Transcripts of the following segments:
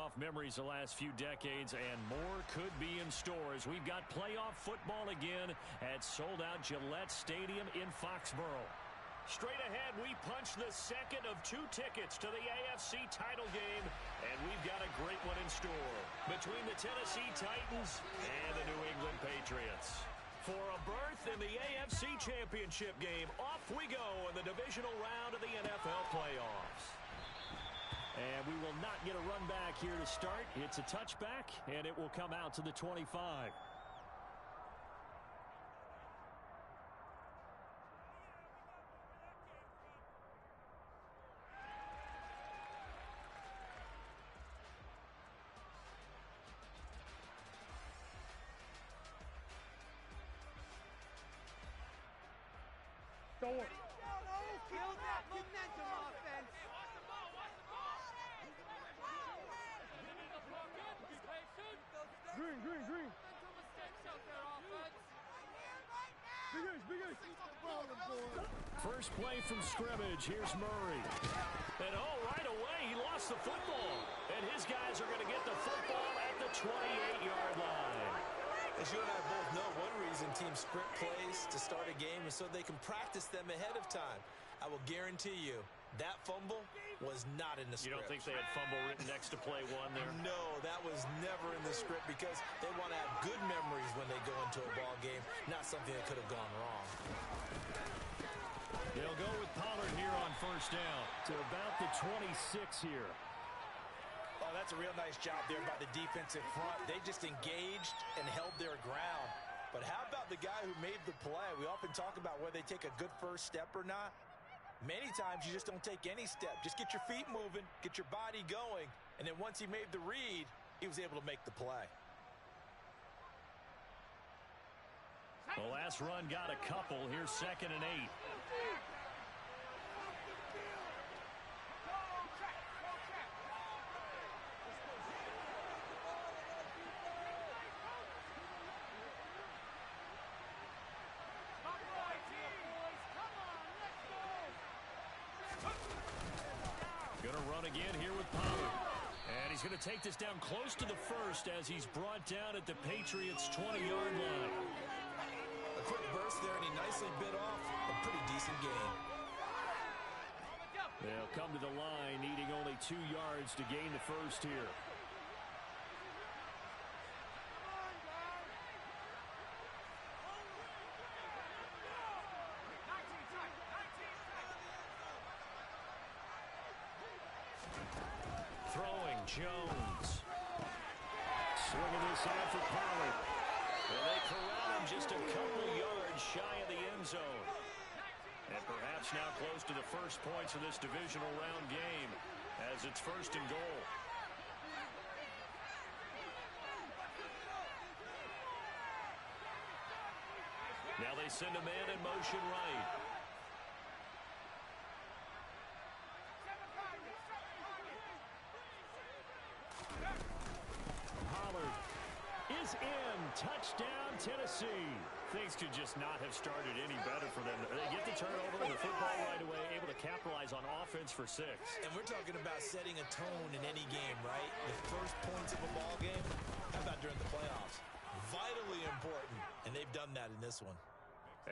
playoff memories the last few decades, and more could be in store as we've got playoff football again at sold-out Gillette Stadium in Foxborough. Straight ahead, we punch the second of 2 tickets to the AFC title game, and we've got a great one in store between the Tennessee Titans and the New England Patriots. For a berth in the AFC Championship game, off we go in the divisional round of the NFL playoffs. And we will not get a run back here to start. It's a touchback, and it will come out to the 25. Kill that momentum offense. Watch the ball, watch the ball. Green. Mental mistakes out there, offense. Big ace. First play from scrimmage. Here's Murray. And right away, he lost the football. And his guys are going to get the football at the 28-yard line. As you and I both know, one reason teams script plays to start a game is so they can practice them ahead of time. I will guarantee you that fumble was not in the script. You don't think they had fumble written next to play one there? No, that was never in the script because they want to have good memories when they go into a ball game, not something that could have gone wrong. They'll go with Pollard here on first down to about the 26 here. Oh, that's a real nice job there by the defensive front. They just engaged and held their ground. But how about the guy who made the play? We often talk about whether they take a good first step or not. Many times you just don't take any step. Just get your feet moving, get your body going, and then once he made the read, he was able to make the play. The last run got a couple. Here's 2nd and 8. Going to run again here with Pollard. And he's going to take this down close to the first as he's brought down at the Patriots' 20-yard line. A quick burst there, and he nicely bit off a pretty decent gain. They'll come to the line, needing only 2 yards to gain the first here. Throwing, Jones. Swinging this out for Pollard. And they corral him just a couple yards shy of the end zone. And perhaps now close to the first points of this divisional round game as it's 1st and goal. Now they send a man in motion right. Pollard is in. Touchdown, Tennessee. Things could just not have started any better for them. They get the turnover and the football right away, able to capitalize on offense for 6. And we're talking about setting a tone in any game, right? The first points of a ball game. How about during the playoffs? Vitally important, and they've done that in this one.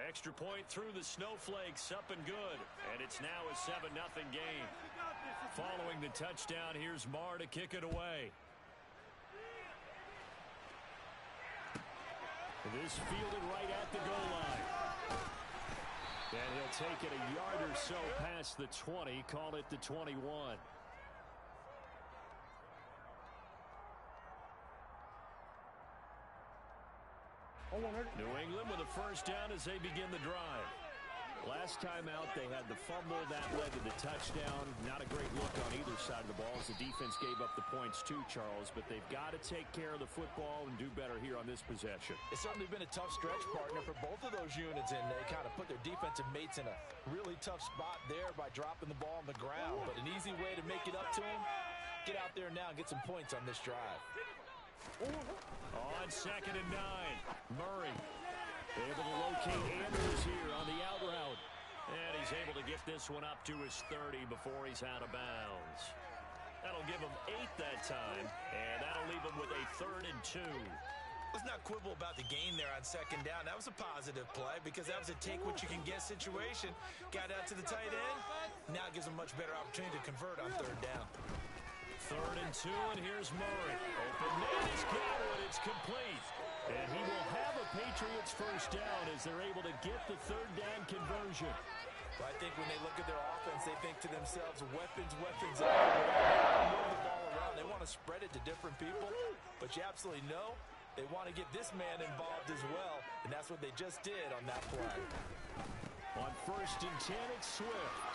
Extra point through the snowflakes, up and good. And it's now a 7-0 game. Following the touchdown, here's Marr to kick it away. This fielded right at the goal line. And he'll take it a yard or so past the 20, call it the 21. New England with a first down as they begin the drive. Last time out, they had the fumble. That led to the touchdown. Not a great look on either side of the ball as the defense gave up the points too, Charles. But they've got to take care of the football and do better here on this possession. It's certainly been a tough stretch, partner, for both of those units, and they kind of put their defensive mates in a really tough spot there by dropping the ball on the ground. But an easy way to make it up to them, get out there now and get some points on this drive. On 2nd and 9, Murray able to locate Andrews here on the out route. And he's able to get this one up to his 30 before he's out of bounds. That'll give them 8 that time, and that'll leave them with a 3rd and 2. Let's not quibble about the gain there on 2nd down. That was a positive play because that was a take-what-you-can-get situation. Got out to the tight end. Now it gives them a much better opportunity to convert on 3rd down. 3rd and 2, and here's Murray. Open man is Godwin. It's complete. And he will have a Patriots 1st down as they're able to get the 3rd down conversion. Well, I think when they look at their offense, they think to themselves, weapons, weapons. They move the ball around. They want to spread it to different people, but you absolutely know they want to get this man involved as well, and that's what they just did on that play. On 1st and 10, it's Swift.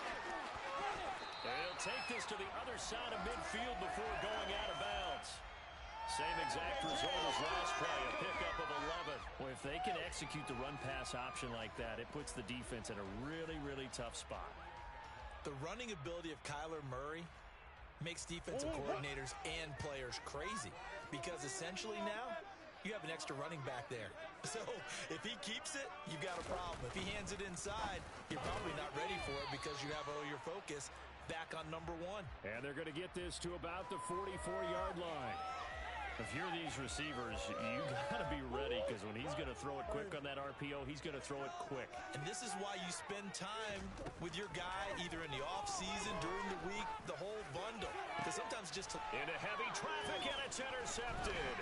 And he'll take this to the other side of midfield before going out of bounds. Same exact result as last play, a pickup of 11. Well, if they can execute the run-pass option like that, it puts the defense in a really, really tough spot. The running ability of Kyler Murray makes defensive coordinators and players crazy because essentially now you have an extra running back there. So if he keeps it, you've got a problem. If he hands it inside, you're probably not ready for it because you have all your focus back on number 1. And they're going to get this to about the 44-yard line. If you're these receivers, you got to be ready because when he's going to throw it quick on that RPO, he's going to throw it quick. And this is why you spend time with your guy either in the offseason, during the week, the whole bundle. Because sometimes just into heavy traffic, and it's intercepted.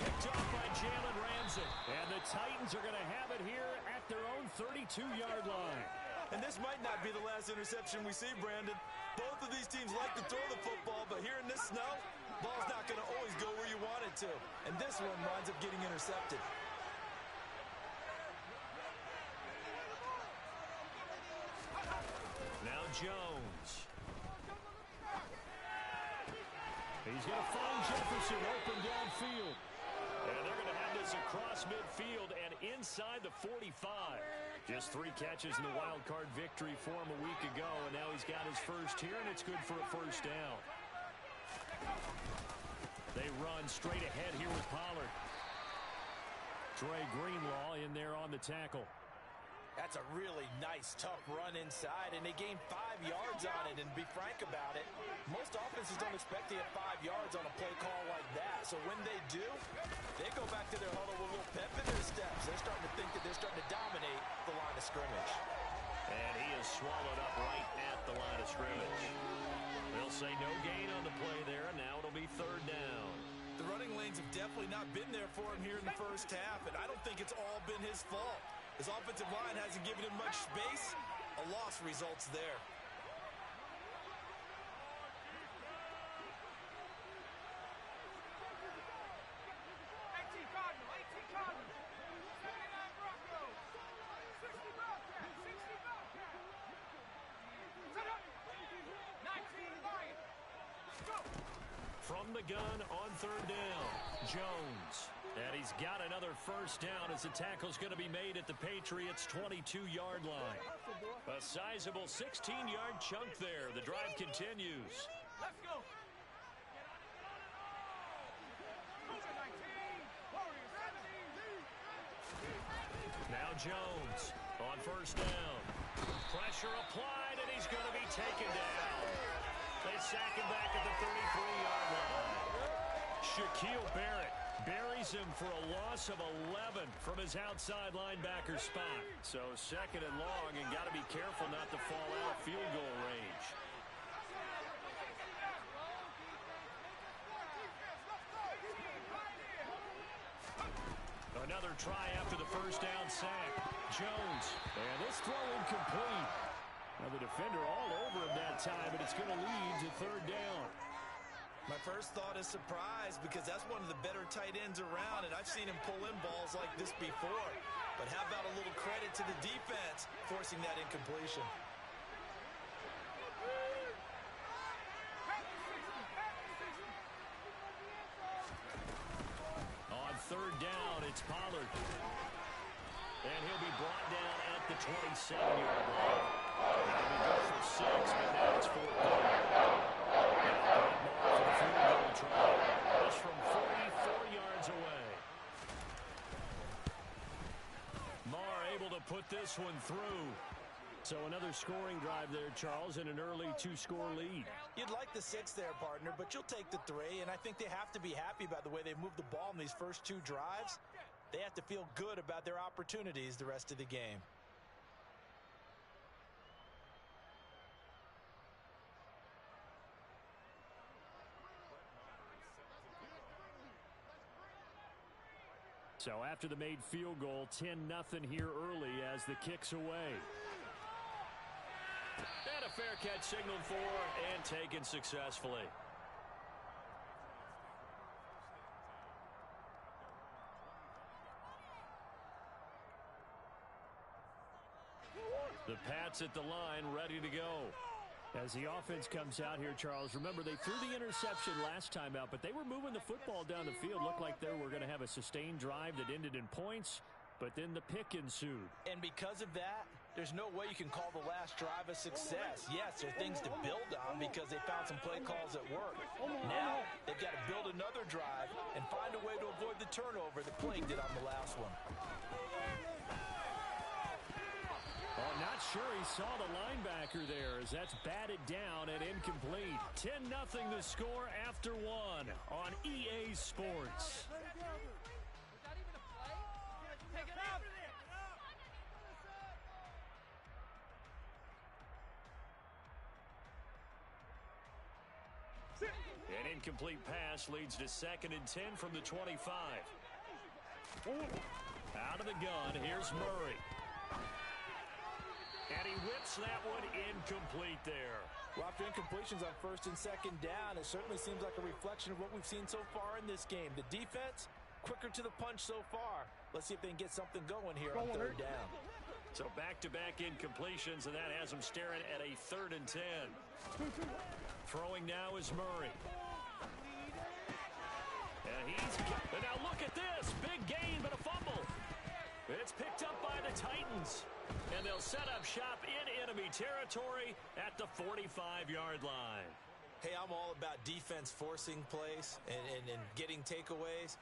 Picked off by Jalen Ramsey. And the Titans are going to have it here at their own 32-yard line. And this might not be the last interception we see, Brandon. Both of these teams like to throw the football, but here in this snow, ball's not going to always go where you want it to. And this one winds up getting intercepted. Now Jones. He's going to find Jefferson open downfield. And they're going to have this across midfield and inside the 45. Just 3 catches in the wild card victory for him a week ago, and now he's got his first here, and it's good for a 1st down. They run straight ahead here with Pollard. Dre Greenlaw in there on the tackle. That's a really nice, tough run inside, and they gained 5 yards on it. And be frank about it, most offenses don't expect to get 5 yards on a play call like that. So when they do, they go back to their huddle with a little pep in their steps. They're starting to think that they're starting to dominate the line of scrimmage. And he is swallowed up right at the line of scrimmage. They'll say no gain on the play there, and now it'll be 3rd down. The running lanes have definitely not been there for him here in the 1st half, and I don't think it's all been his fault. His offensive line hasn't given him much space. A loss results there. From the gun on 3rd down, Jones. And he's got another 1st down as the tackle's going to be made at the Patriots' 22-yard line. A sizable 16-yard chunk there. The drive continues. Let's go. Now Jones on 1st down. Pressure applied, and he's going to be taken down. They sack him back at the 33-yard line. Shaquille Barrett buries him for a loss of 11 from his outside linebacker spot. So 2nd and long, and got to be careful not to fall out of field goal range. Another try after the 1st down sack. Jones, and this throw incomplete. Now the defender all over him that time, but it's going to lead to 3rd down. My first thought is surprise because that's one of the better tight ends around, and I've seen him pull in balls like this before. But how about a little credit to the defense forcing that incompletion? On 3rd down, it's Pollard. And he'll be brought down at the 27-yard line. That'll be good for 6, but now it's 4th down. Just from 44 yards away. Marr able to put this one through. So another scoring drive there, Charles, and an early 2-score lead. You'd like the 6 there, partner, but you'll take the 3, and I think they have to be happy about the way they moved the ball in these first 2 drives. They have to feel good about their opportunities the rest of the game. So after the made field goal, 10-0 here early as the kick's away. And a fair catch signaled for and taken successfully. The Pats at the line, ready to go. As the offense comes out here, Charles, remember they threw the interception last time out, but they were moving the football down the field. Looked like they were going to have a sustained drive that ended in points, but then the pick ensued. And because of that, there's no way you can call the last drive a success. Yes, there are things to build on because they found some play calls that work. Now, they've got to build another drive and find a way to avoid the turnover that plagued it on the last one. Well, I'm not sure he saw the linebacker there as that's batted down and incomplete. 10-0 the score after 1 on EA Sports. Was that even a play? Take it out. An incomplete pass leads to 2nd and 10 from the 25. Out of the gun, here's Murray. And he whips that one incomplete there. Well, after incompletions on 1st and 2nd down, it certainly seems like a reflection of what we've seen so far in this game. The defense, quicker to the punch so far. Let's see if they can get something going here on 3rd down. So back-to-back incompletions, and that has them staring at a 3rd and 10. Throwing now is Murray. And now look at this. Big gain, but a fumble. It's picked up by the Titans. And they'll set up shop in enemy territory at the 45-yard line. Hey, I'm all about defense forcing plays and getting takeaways.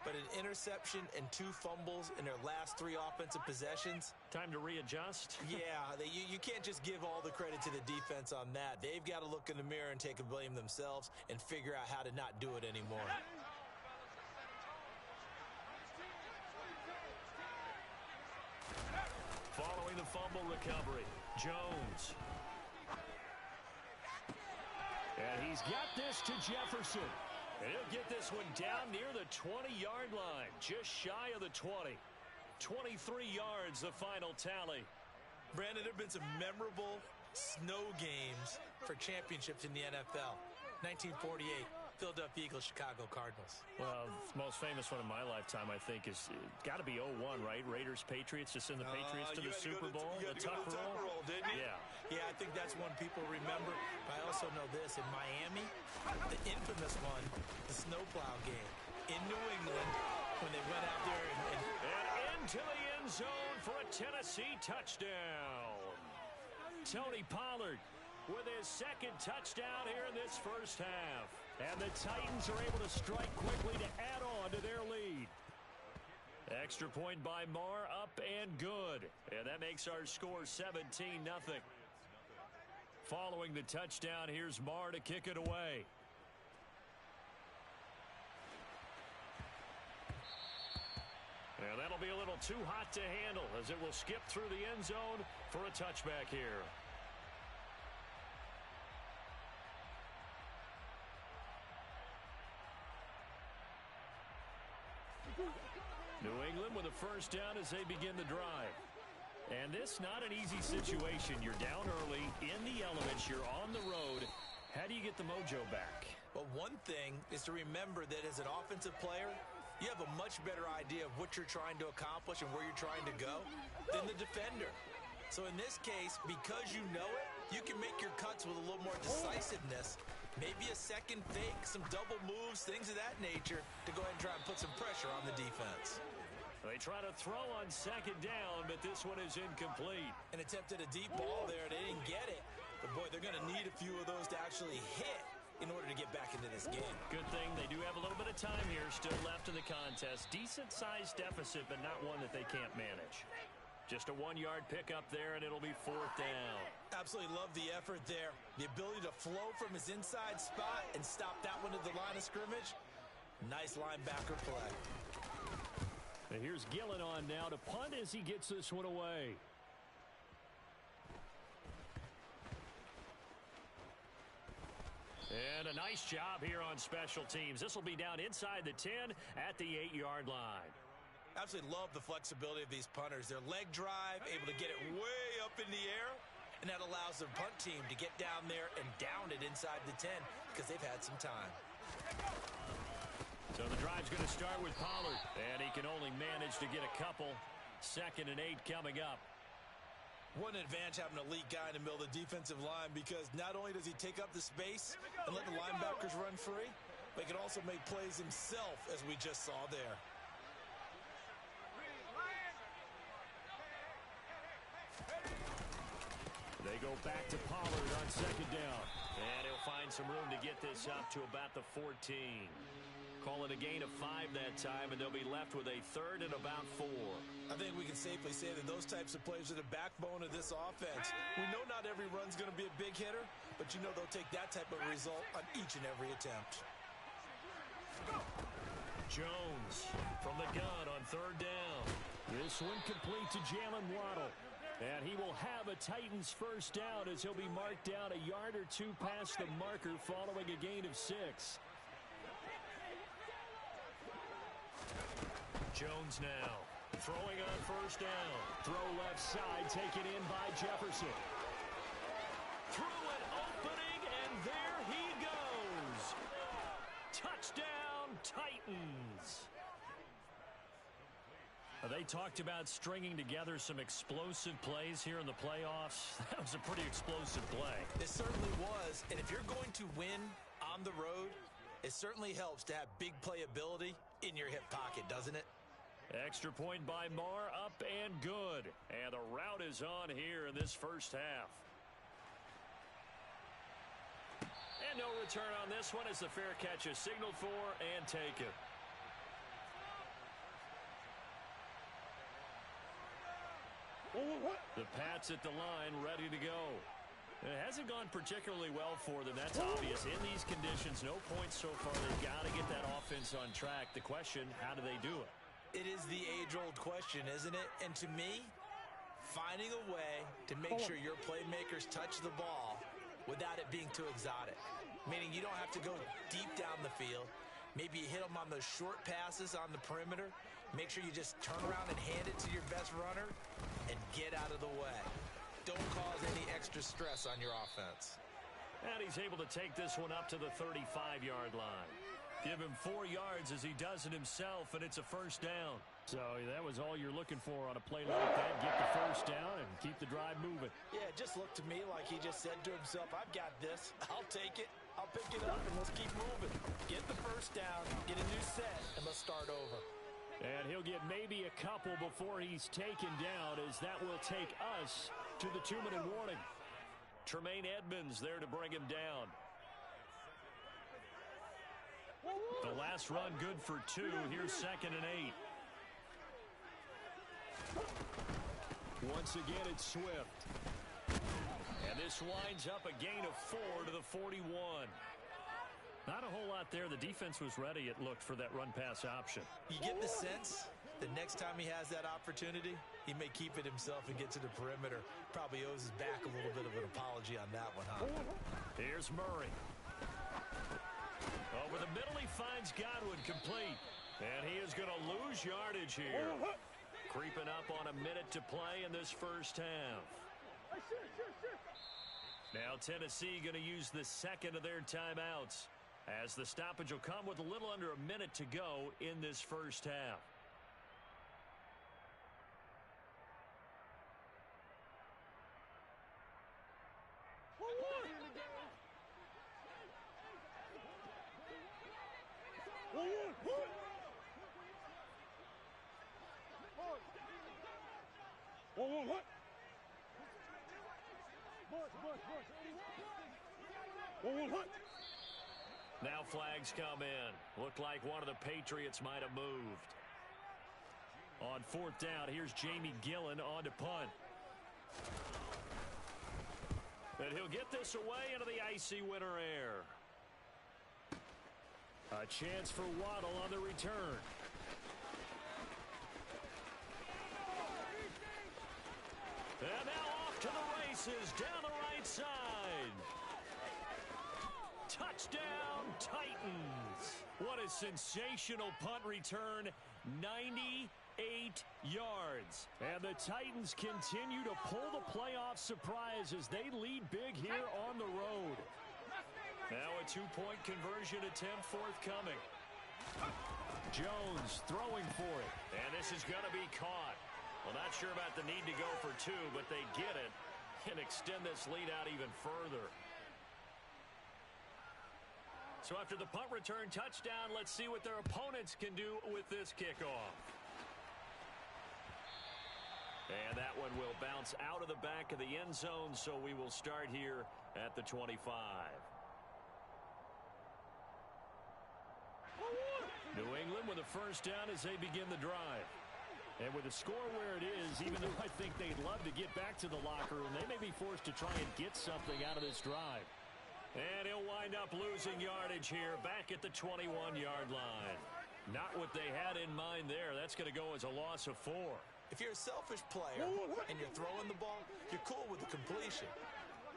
But an interception and 2 fumbles in their last 3 offensive possessions. Time to readjust? Yeah, you can't just give all the credit to the defense on that. They've got to look in the mirror and take a blame themselves and figure out how to not do it anymore. Following the fumble recovery, Jones. And he's got this to Jefferson. And he'll get this one down near the 20-yard line, just shy of the 20. 23 yards, the final tally. Brandon, there have been some memorable snow games for championships in the NFL. 1948, Philadelphia Eagles, Chicago Cardinals. Well, the most famous one in my lifetime, I think, is got to be 01, right? Raiders, Patriots, to send the Patriots to the Super Bowl. The tuck roll, didn't you? Yeah. Yeah, I think that's one people remember. But I also know this. In Miami, the infamous one, the snowplow game. In New England, when they went out there and into the end zone for a Tennessee touchdown. Tony Pollard with his 2nd touchdown here in this first half. And the Titans are able to strike quickly to add on to their lead. Extra point by Marr, up and good. And that makes our score 17-0. Following the touchdown, here's Marr to kick it away. And that'll be a little too hot to handle as it will skip through the end zone for a touchback here. New England with a first down as they begin the drive. And this not an easy situation. You're down early, in the elements, you're on the road. How do you get the mojo back? Well, one thing is to remember that as an offensive player, you have a much better idea of what you're trying to accomplish and where you're trying to go than the defender. So in this case, because you know it, you can make your cuts with a little more decisiveness. Maybe a second fake, some double moves, things of that nature to go ahead and try and put some pressure on the defense. They try to throw on 2nd down, but this one is incomplete. An attempt at a deep ball there. They didn't get it. But, boy, they're going to need a few of those to actually hit in order to get back into this game. Good thing they do have a little bit of time here still left in the contest. Decent-sized deficit, but not one that they can't manage. Just a 1-yard pickup there, and it'll be 4th down. Absolutely love the effort there. The ability to flow from his inside spot and stop that one at the line of scrimmage. Nice linebacker play. And here's Gillen on now to punt as he gets this one away. And a nice job here on special teams. This will be down inside the 10 at the 8-yard line. Absolutely love the flexibility of these punters. Their leg drive, able to get it way up in the air, and that allows their punt team to get down there and down it inside the 10 because they've had some time. So the drive's going to start with Pollard, and he can only manage to get a couple. 2nd and 8 coming up. One advantage having an elite guy in the middle of the defensive line because not only does he take up the space and let the linebackers run free, but he can also make plays himself, as we just saw there. They go back to Pollard on 2nd down. And he'll find some room to get this up to about the 14. Call it a gain of 5 that time, and they'll be left with a 3rd and about 4. I think we can safely say that those types of plays are the backbone of this offense. We know not every run's going to be a big hitter, but you know they'll take that type of result on each and every attempt. Jones from the gun on 3rd down. This one complete to Jalen Waddle. And he will have a Titans first down as he'll be marked down a yard or 2 past the marker following a gain of 6. Jones now throwing on 1st down. Throw left side taken in by Jefferson. Threw an opening, and there he goes. Touchdown, Titans. They talked about stringing together some explosive plays here in the playoffs. That was a pretty explosive play. It certainly was, and if you're going to win on the road, it certainly helps to have big playability in your hip pocket, doesn't it? Extra point by Marr, up and good. And the route is on here in this first half. And no return on this one as the fair catch is signaled for and taken. The Pats at the line, ready to go. It hasn't gone particularly well for them. That's obvious. In these conditions, no points so far. They've got to get that offense on track. The question, how do they do it? It is the age-old question, isn't it? And to me, finding a way to make sure your playmakers touch the ball without it being too exotic. Meaning you don't have to go deep down the field. Maybe you hit them on those short passes on the perimeter. Make sure you just turn around and hand it to your best runner and get out of the way. Don't cause any extra stress on your offense. And he's able to take this one up to the 35-yard line. Give him 4 yards as he does it himself, and it's a first down. So that was all you're looking for on a play like that. Get the first down and keep the drive moving. Yeah, it just looked to me like he just said to himself, I've got this. I'll take it. I'll pick it up, and let's keep moving. Get the first down, get a new set, and let's start over. And he'll get maybe a couple before he's taken down, as that will take us to the 2-minute warning. Tremaine Edmonds there to bring him down. The last run good for 2. Here's 2nd and 8. Once again, it's Swift. And this winds up a gain of 4 to the 41. Not a whole lot there. The defense was ready, it looked, for that run-pass option. You get the sense that next time he has that opportunity, he may keep it himself and get to the perimeter. Probably owes his back a little bit of an apology on that one, huh? Here's Murray. Over the middle, he finds Godwin complete. And he is going to lose yardage here. Creeping up on a minute to play in this first half. Now Tennessee going to use the second of their timeouts, as the stoppage will come with a little under a minute to go in this first half. Now flags come in. Looked like one of the Patriots might have moved. On 4th down, here's Jamie Gillen on to punt. And he'll get this away into the icy winter air. A chance for Waddle on the return. And now off to the races down the right side. Touchdown, Titans. What a sensational punt return. 98 yards. And the Titans continue to pull the playoff surprise as they lead big here on the road. Now a two-point conversion attempt forthcoming. Jones throwing for it. And this is going to be caught. Well, not sure about the need to go for two, but they get it and extend this lead out even further. So after the punt return touchdown, let's see what their opponents can do with this kickoff. And that one will bounce out of the back of the end zone, so we will start here at the 25. New England with a first down as they begin the drive. And with the score where it is, even though I think they'd love to get back to the locker room, they may be forced to try and get something out of this drive. And he'll wind up losing yardage here back at the 21-yard line. Not what they had in mind there. That's going to go as a loss of 4. If you're a selfish player and you're throwing the ball, you're cool with the completion.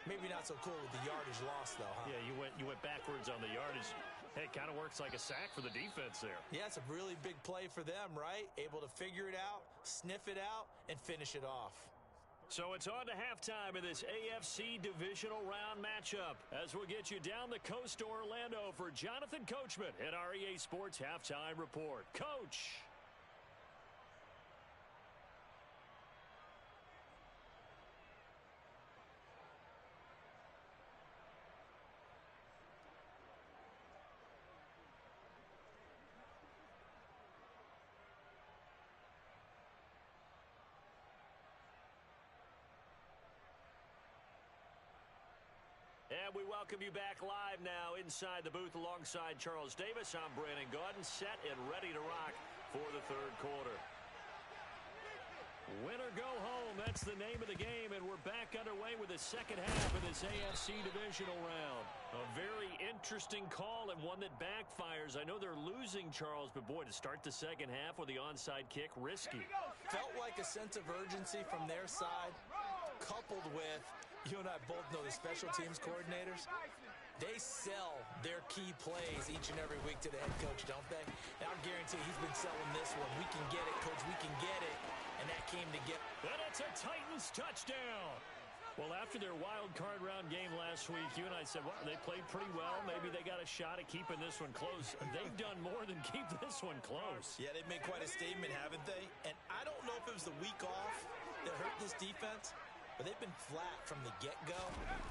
Maybe not so cool with the yardage loss, though, huh? Yeah, you went backwards on the yardage. Hey, it kind of works like a sack for the defense there. Yeah, it's a really big play for them, right? Able to figure it out, sniff it out, and finish it off. So it's on to halftime in this AFC divisional round matchup as we'll get you down the coast to Orlando for Jonathan Coachman at our EA Sports Halftime Report. Coach! And we welcome you back live now inside the booth alongside Charles Davis. I'm Brandon Gaudin, set and ready to rock for the third quarter. Win or go home, that's the name of the game, and we're back underway with the second half of this AFC divisional round. A very interesting call and one that backfires. I know they're losing, Charles, but boy, to start the second half with the onside kick, risky. Felt like a sense of urgency from their side, coupled with, you and I both know the special teams coordinators. They sell their key plays each and every week to the head coach, don't they? And I'll guarantee he's been selling this one. We can get it, coach, we can get it. And that came to get. And it's a Titans touchdown. Well, after their wild card round game last week, you and I said, well, they played pretty well. Maybe they got a shot at keeping this one close. They've done more than keep this one close. Yeah, they've made quite a statement, haven't they? And I don't know if it was the week off that hurt this defense, but they've been flat from the get-go,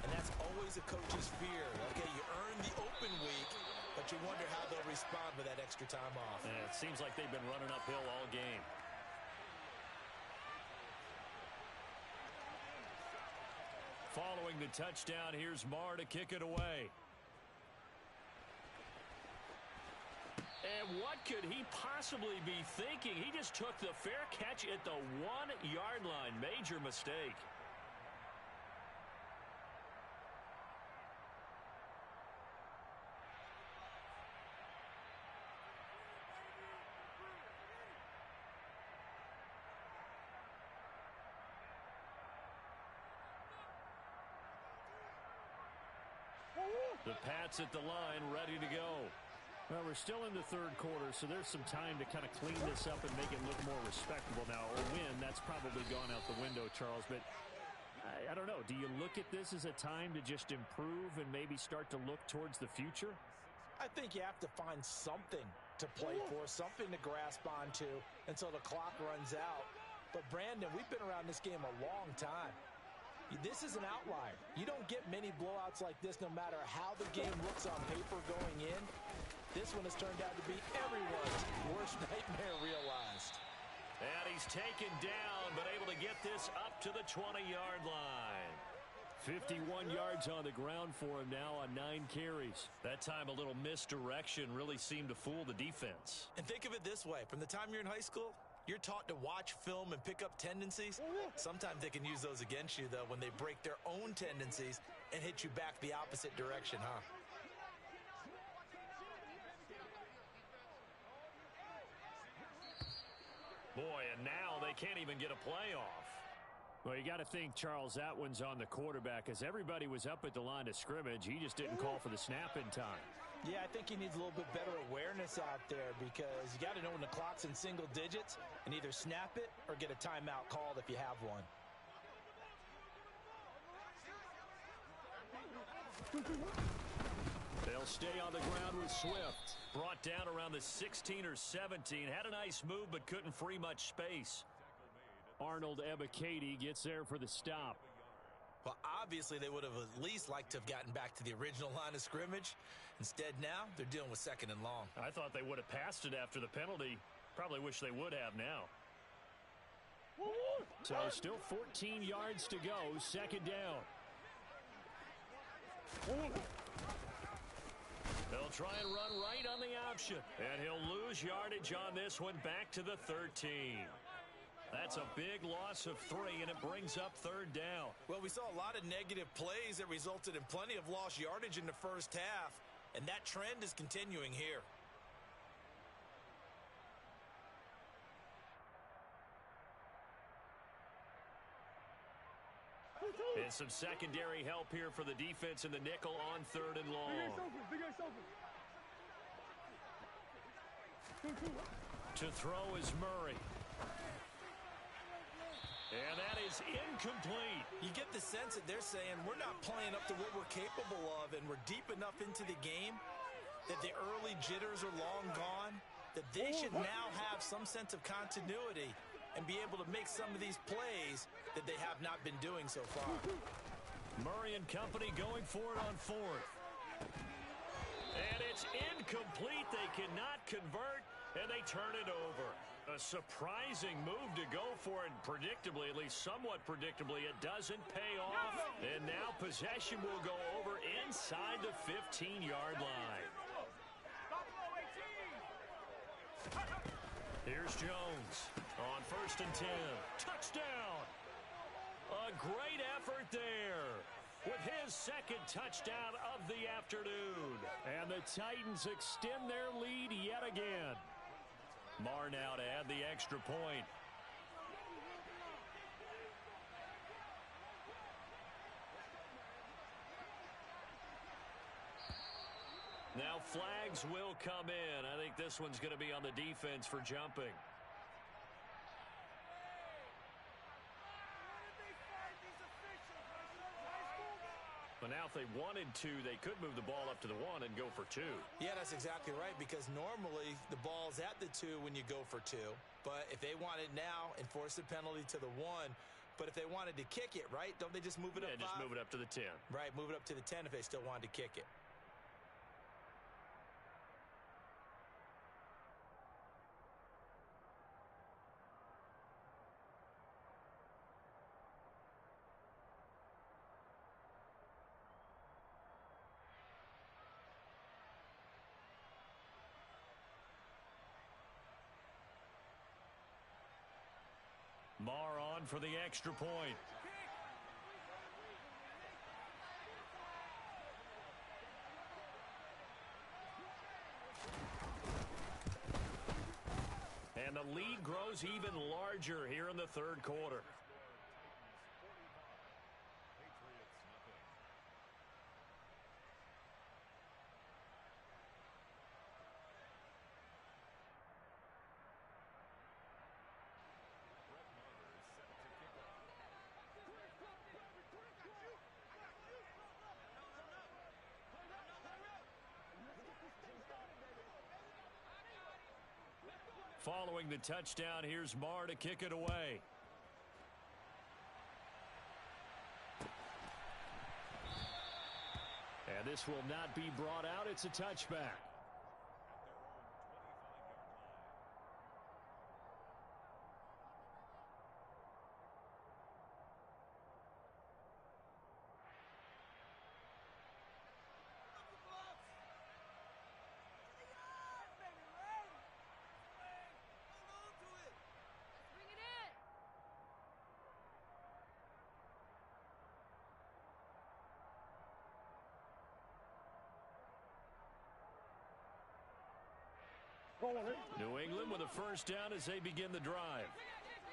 and that's always a coach's fear. Okay, you earn the open week, but you wonder how they'll respond with that extra time off. Yeah, it seems like they've been running uphill all game. Following the touchdown, here's Marr to kick it away. And what could he possibly be thinking? He just took the fair catch at the 1-yard line. Major mistake. The Pats at the line, ready to go. Well, we're still in the third quarter, so there's some time to kind of clean this up and make it look more respectable. Now, a win, that's probably gone out the window, Charles, but I don't know. Do you look at this as a time to just improve and maybe start to look towards the future? I think you have to find something to play for, something to grasp onto until the clock runs out. But, Brandon, we've been around this game a long time. This is an outlier. You don't get many blowouts like this no matter how the game looks on paper going in. This one has turned out to be everyone's worst nightmare realized. And he's taken down, but able to get this up to the 20-yard line. 51 yards on the ground for him now on 9 carries. That time a little misdirection really seemed to fool the defense. And think of it this way. From the time you're in high school, you're taught to watch film and pick up tendencies. Sometimes they can use those against you, though, when they break their own tendencies and hit you back the opposite direction, huh? Boy, and now they can't even get a play off. Well, you got to think, Charles, that one's on the quarterback, as everybody was up at the line of scrimmage. He just didn't call for the snap in time. Yeah, I think he needs a little bit better awareness out there, because you got to know when the clock's in single digits and either snap it or get a timeout called if you have one. They'll stay on the ground with Swift. Brought down around the 16 or 17. Had a nice move, but couldn't free much space. Arnold Ebiketie gets there for the stop. Well, obviously, they would have at least liked to have gotten back to the original line of scrimmage. Instead, now, they're dealing with second and long. I thought they would have passed it after the penalty. Probably wish they would have now. So, still 14 yards to go. Second down. They'll try and run right on the option. And he'll lose yardage on this one, back to the 13. That's a big loss of 3, and it brings up third down. Well, we saw a lot of negative plays that resulted in plenty of lost yardage in the first half, and that trend is continuing here. And some secondary help here for the defense in the nickel on third and long. To throw is Murray. And that is incomplete. You get the sense that they're saying we're not playing up to what we're capable of, and we're deep enough into the game that the early jitters are long gone, that they should now have some sense of continuity and be able to make some of these plays that they have not been doing so far. Murray and company going for it on fourth. And it's incomplete. They cannot convert, and they turn it over. A surprising move to go for it, predictably, at least somewhat predictably, it doesn't pay off. And now possession will go over inside the 15-yard line. Here's Jones on first and 10. Touchdown! A great effort there with his second touchdown of the afternoon. And the Titans extend their lead yet again. Marr now to add the extra point. Now flags will come in. I think this one's going to be on the defense for jumping. But now if they wanted to, they could move the ball up to the 1 and go for 2. Yeah, that's exactly right, because normally the ball's at the 2 when you go for 2. But if they want it now, enforce the penalty to the 1. But if they wanted to kick it, right, don't they just move it up 5? Yeah, just move it up to the 10. Right, move it up to the 10 if they still wanted to kick it. Marr on for the extra point. And the lead grows even larger here in the third quarter. Following the touchdown, here's Marr to kick it away. And this will not be brought out. It's a touchback. New England with a first down as they begin the drive.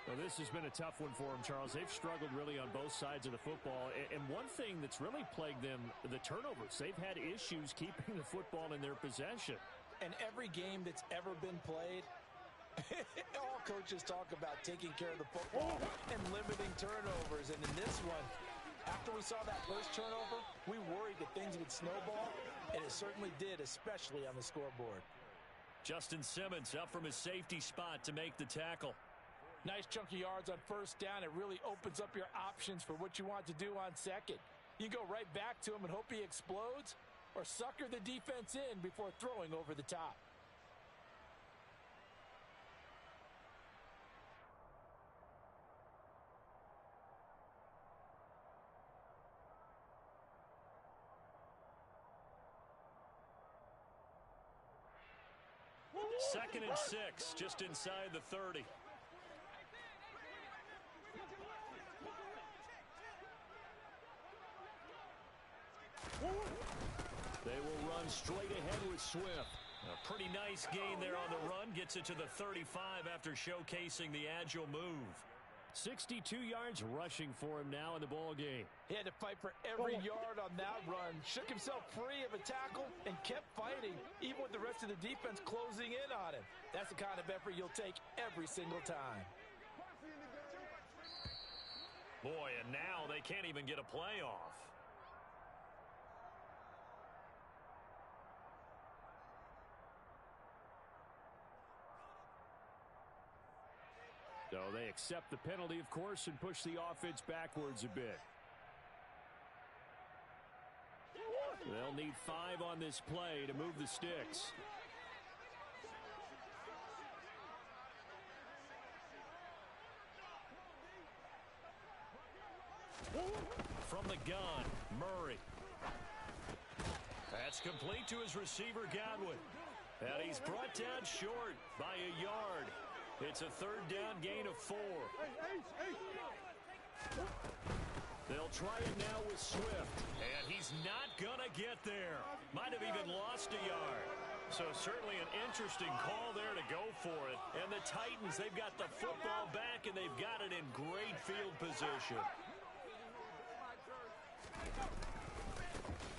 Well, this has been a tough one for them, Charles. They've struggled really on both sides of the football. And one thing that's really plagued them, the turnovers. They've had issues keeping the football in their possession. And every game that's ever been played, all coaches talk about taking care of the football and limiting turnovers. And in this one, after we saw that first turnover, we worried that things would snowball, and it certainly did, especially on the scoreboard. Justin Simmons up from his safety spot to make the tackle. Nice chunk of yards on first down. It really opens up your options for what you want to do on second. You go right back to him and hope he explodes, or sucker the defense in before throwing over the top. Second and 6, just inside the 30. They will run straight ahead with Swift. A pretty nice gain there on the run. Gets it to the 35 after showcasing the agile move. 62 yards rushing for him now in the ball game. He had to fight for every yard on that run. Shook himself free of a tackle and kept fighting, even with the rest of the defense closing in on him. That's the kind of effort you'll take every single time. Boy, and now they can't even get a play off. So they accept the penalty, of course, and push the offense backwards a bit. They'll need 5 on this play to move the sticks. From the gun, Murray. That's complete to his receiver, Godwin. And he's brought down short by a yard. It's a third down gain of 4. They'll try it now with Swift. And he's not going to get there. Might have even lost a yard. So certainly an interesting call there to go for it. And the Titans, they've got the football back, and they've got it in great field position.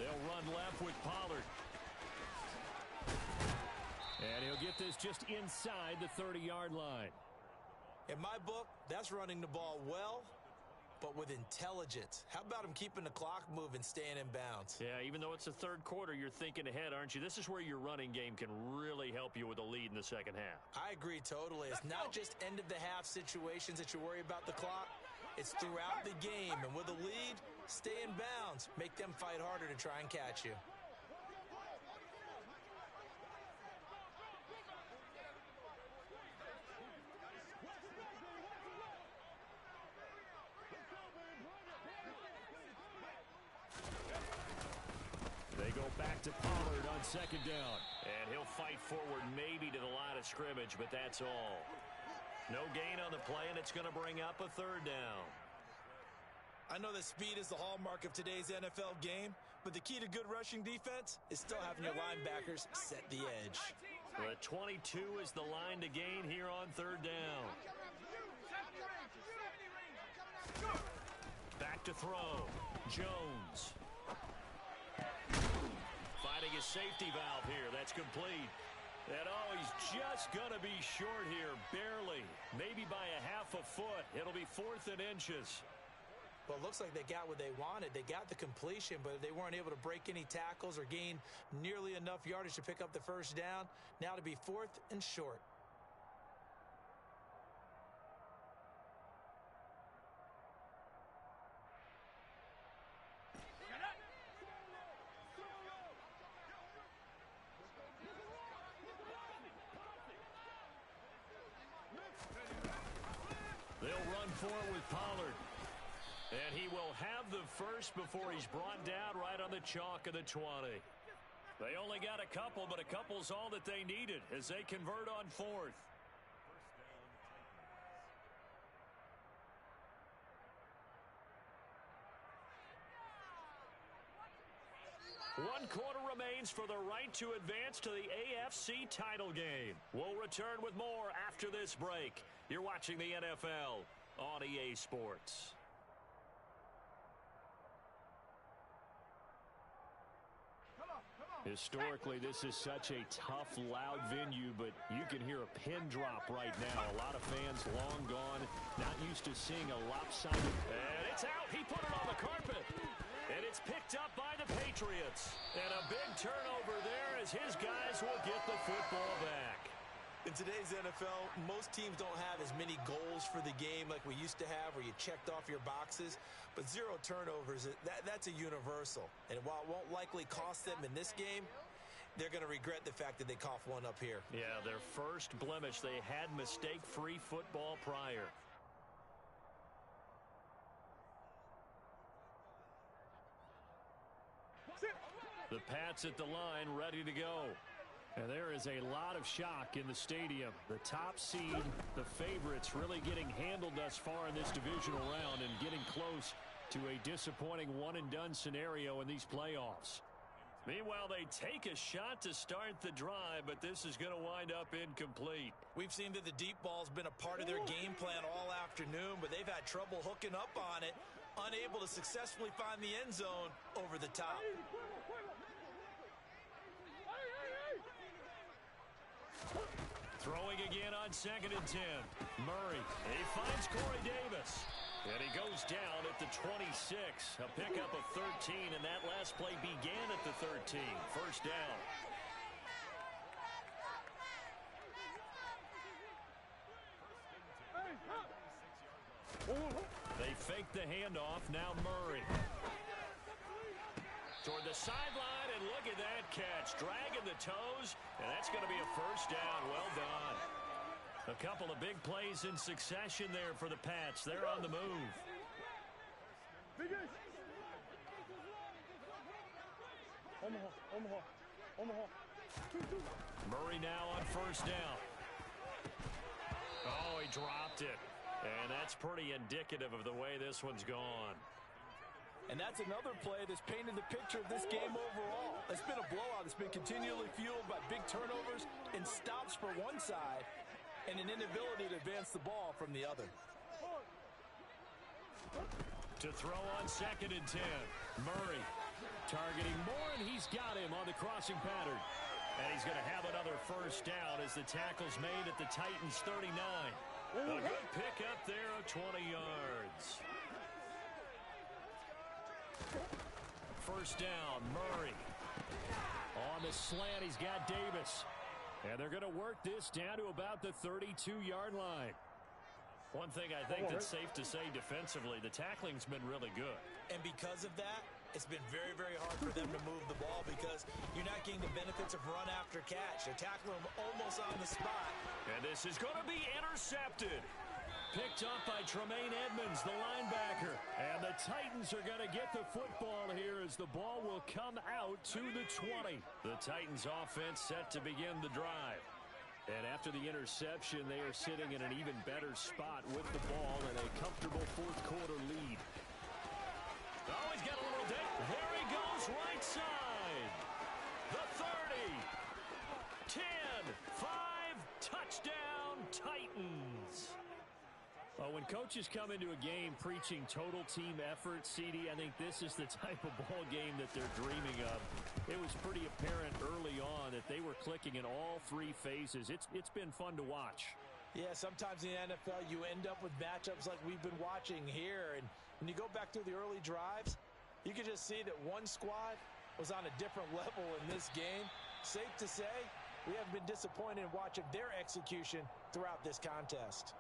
They'll run left with Pollard. And he'll get this just inside the 30-yard line. In my book, that's running the ball well, but with intelligence. How about him keeping the clock moving, staying in bounds? Yeah, even though it's the third quarter, you're thinking ahead, aren't you? This is where your running game can really help you with a lead in the second half. I agree totally. It's not just end-of-the-half situations that you worry about the clock. It's throughout the game. And with a lead, stay in bounds. Make them fight harder to try and catch you. They go back to Pollard on second down. And he'll fight forward maybe to the line of scrimmage, but that's all. No gain on the play, and it's going to bring up a third down. I know that speed is the hallmark of today's NFL game, but the key to good rushing defense is still having your linebackers set the edge. The 22 is the line to gain here on third down. Back to throw. Jones. Finding his safety valve here. That's complete. And oh, he's just going to be short here, barely. Maybe by a half a foot. It'll be 4th and inches. Well, it looks like they got what they wanted. They got the completion, but they weren't able to break any tackles or gain nearly enough yardage to pick up the first down. Now to be 4th and short. They'll run for it with Pollard. And he will have the first before he's brought down right on the chalk of the 20. They only got a couple, but a couple's all that they needed as they convert on 4th. 1 quarter remains for the right to advance to the AFC title game. We'll return with more after this break. You're watching the NFL on EA Sports. Historically, this is such a tough, loud venue, but you can hear a pin drop right now. A lot of fans long gone, not used to seeing a lopsided. And it's out. He put it on the carpet. And it's picked up by the Patriots. And a big turnover there as his guys will get the football back. In today's NFL, most teams don't have as many goals for the game like we used to have where you checked off your boxes. But 0 turnovers, that's a universal. And while it won't likely cost them in this game, they're going to regret the fact that they coughed one up here. Yeah, their first blemish. They had mistake-free football prior. The Pats at the line, ready to go. And there is a lot of shock in the stadium. The top seed, the favorites, really getting handled thus far in this divisional round and getting close to a disappointing one-and-done scenario in these playoffs. Meanwhile, they take a shot to start the drive, but this is going to wind up incomplete. We've seen that the deep ball's been a part of their game plan all afternoon, but they've had trouble hooking up on it, unable to successfully find the end zone over the top. Throwing again on 2nd and 10. Murray, he finds Corey Davis. And he goes down at the 26. A pickup of 13, and that last play began at the 13. First down. They fake the handoff. Now Murray. Toward the sideline, and look at that catch. Dragging the toes, and that's going to be a first down. Well done. A couple of big plays in succession there for the Pats. They're on the move. Murray now on first down. Oh, he dropped it. And that's pretty indicative of the way this one's gone. And that's another play that's painted the picture of this game overall. It's been a blowout. It's been continually fueled by big turnovers and stops for one side and an inability to advance the ball from the other. To throw on 2nd and 10. Murray targeting Moore, and he's got him on the crossing pattern. And he's going to have another first down as the tackle's made at the Titans' 39. A good pickup there of 20 yards. First down, Murray. On the slant, he's got Davis. And they're going to work this down to about the 32-yard line. One thing I think that's safe to say defensively, the tackling's been really good. And because of that, it's been very, very hard for them to move the ball because you're not getting the benefits of run after catch. They're tackling them almost on the spot. And this is going to be intercepted. Picked up by Tremaine Edmonds, the linebacker. And the Titans are going to get the football here as the ball will come out to the 20. The Titans offense set to begin the drive. And after the interception, they are sitting in an even better spot with the ball and a comfortable fourth quarter lead. Oh, he's got a little dip. There he goes, right side. The 30. 10. 5. Touchdown, Titans. Well, when coaches come into a game preaching total team effort, CD, I think this is the type of ball game that they're dreaming of. It was pretty apparent early on that they were clicking in all three phases. It's been fun to watch. Yeah, sometimes in the NFL you end up with matchups like we've been watching here. And when you go back through the early drives, you can just see that one squad was on a different level in this game. Safe to say, we haven't been disappointed in watching their execution throughout this contest.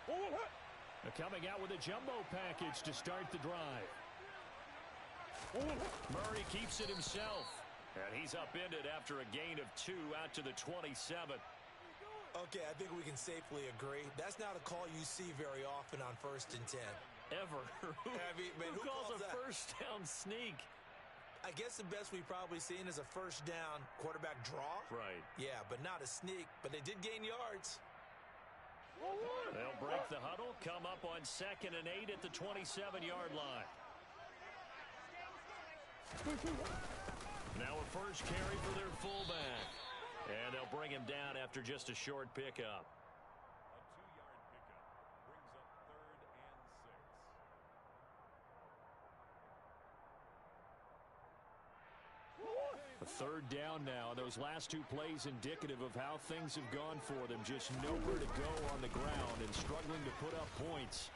They're coming out with a jumbo package to start the drive. Murray keeps it himself. And he's upended after a gain of 2 out to the 27. Okay, I think we can safely agree. That's not a call you see very often on 1st and 10. Ever. Who calls a that? first down sneak? I guess the best we've probably seen is a first down quarterback draw. Right. Yeah, but not a sneak. But they did gain yards. They'll break the huddle, come up on 2nd and 8 at the 27-yard line. Now a first carry for their fullback. And they'll bring him down after just a short pickup. A 3rd down now. Those last 2 plays indicative of how things have gone for them. Just nowhere to go on the ground and struggling to put up points.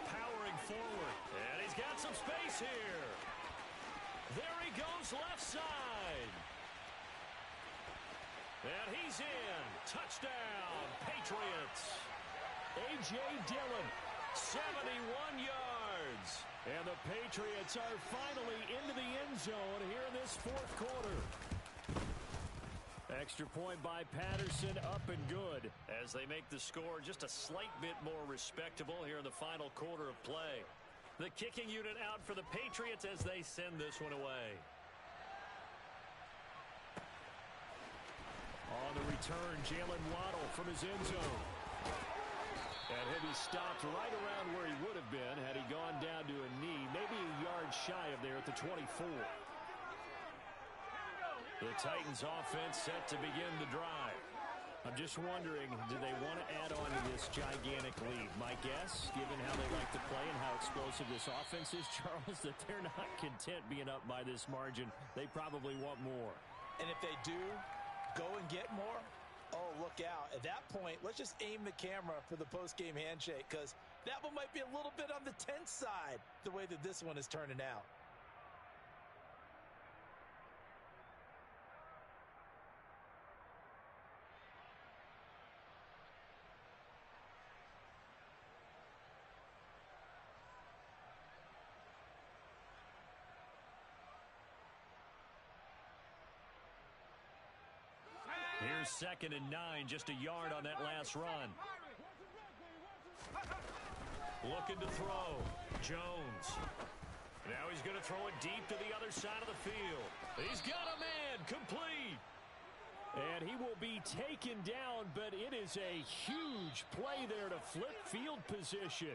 Powering forward. And he's got some space here. There he goes left side. And he's in. Touchdown, Patriots. A.J. Dillon, 71 yards. And the Patriots are finally into the end zone here in this 4th quarter. Extra point by Patterson, up and good, as they make the score just a slight bit more respectable here in the final quarter of play. The kicking unit out for the Patriots as they send this one away. On the return, Jalen Waddle from his end zone. And he'll be stopped right around where he would have been had he gone down to a knee, maybe a yard shy of there at the 24. The Titans offense set to begin the drive. I'm just wondering, do they want to add on to this gigantic lead? My guess, given how they like to play and how explosive this offense is, Charles, that they're not content being up by this margin. They probably want more. And if they do go and get more, oh, look out. At that point, let's just aim the camera for the post-game handshake, because that one might be a little bit on the tense side, the way that this one is turning out. Here's 2nd and 9, just a yard on that last run. Looking to throw. Jones. Now he's going to throw it deep to the other side of the field. He's got a man, complete. And he will be taken down, but it is a huge play there to flip field position.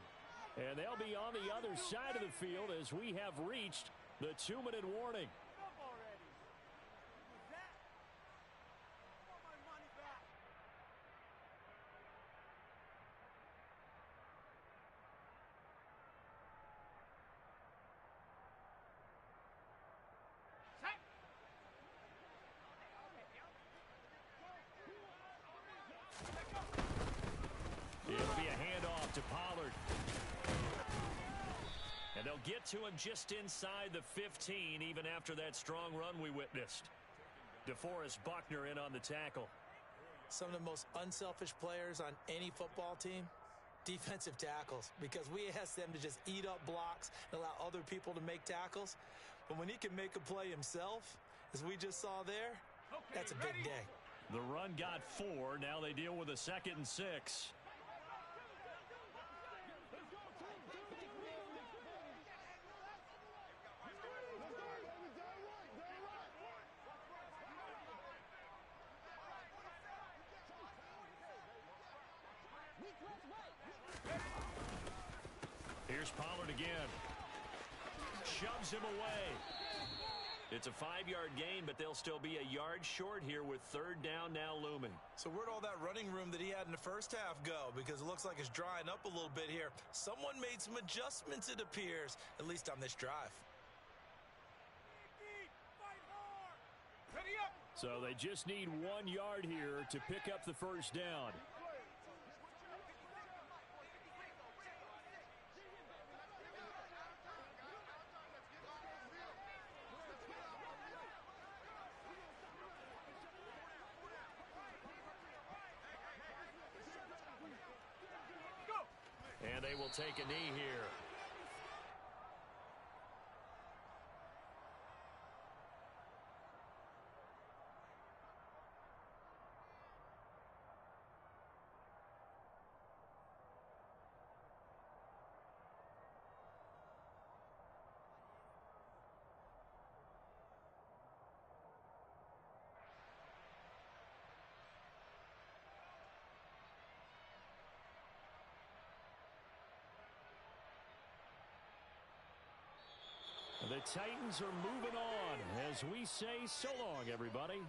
And they'll be on the other side of the field as we have reached the 2-minute warning. It'll be a handoff to Pollard. And they'll get to him just inside the 15, even after that strong run we witnessed. DeForest Buckner in on the tackle. Some of the most unselfish players on any football team, defensive tackles, because we ask them to just eat up blocks and allow other people to make tackles. But when he can make a play himself, as we just saw there, that's a big day. The run got 4. Now they deal with a 2nd and 6. Here's Pollard again. Shoves him away. It's a 5-yard gain, but they'll still be a yard short here with 3rd down now looming. So where'd all that running room that he had in the first half go? Because it looks like it's drying up a little bit here. Someone made some adjustments, it appears, at least on this drive. So they just need 1 yard here to pick up the first down. And they will take a knee here. The Titans are moving on as we say so long, everybody.